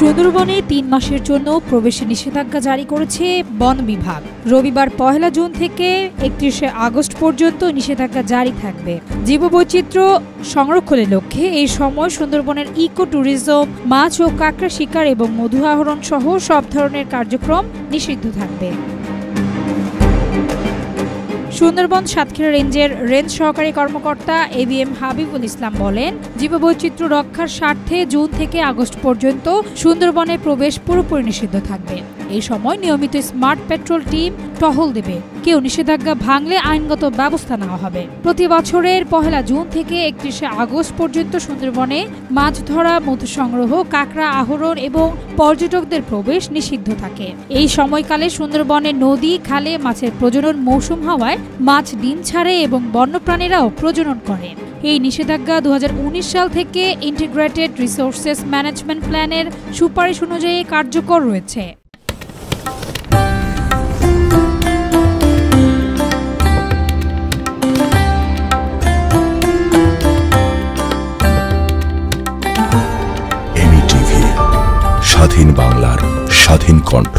সুন্দরবনে ৩ মাসের জন্য প্রবেশে নিষেধাজ্ঞা জারি করেছে বন বিভাগ। রবিবার ১ জুন থেকে ৩১ আগস্ট পর্যন্ত নিষেধাজ্ঞা জারি থাকবে। জীববৈচিত্র্য সংরক্ষণের লক্ষ্যে এই সময় সুন্দরবনের ইকো ট্যুরিজম, মাছ ও কাঁকড়া শিকার এবং মধু আহরণ সহ সব ধরনের কার্যক্রম নিষিদ্ধ থাকবে। সুন্দরবন সাতক্ষীরা রেঞ্জের রেঞ্জ সহকারী কর্মকর্তা AVM হাবিবুল ইসলাম বলেন, জীববৈচিত্র্য রক্ষার স্বার্থে জুন থেকে আগস্ট পর্যন্ত সুন্দরবনে প্রবেশ পুরোপুরি নিষিদ্ধ থাকবে। এই সময় নিয়মিত স্মার্ট পেট্রোল টিম টহল দেবে। কেউ নিষেধাজ্ঞা ভাঙলে আইনগত ব্যবস্থা নেওয়া হবে। প্রতি বছরের ১ জুন থেকে ৩১ আগস্ট পর্যন্ত সুন্দরবনে মাছ ধরা, মধু সংগ্রহ, কাঁকড়া আহরণ এবং পর্যটকদের প্রবেশ নিষিদ্ধ থাকে। এই সময়কালে সুন্দরবনের নদী, খালে মাছের প্রজনন মৌসুম হওয়ায় মাছ ডিম ছাড়ে এবং বন্যপ্রাণীরাও প্রজনন করে। এই নিষেধাজ্ঞা ২০১৯ সাল থেকে ইন্টিগ্রেটেড রিসোর্সেস ম্যানেজমেন্ট প্ল্যানের সুপারিশ অনুযায়ী কার্যকর রয়েছে। স্বাধীন বাংলার স্বাধীন কণ্ঠ।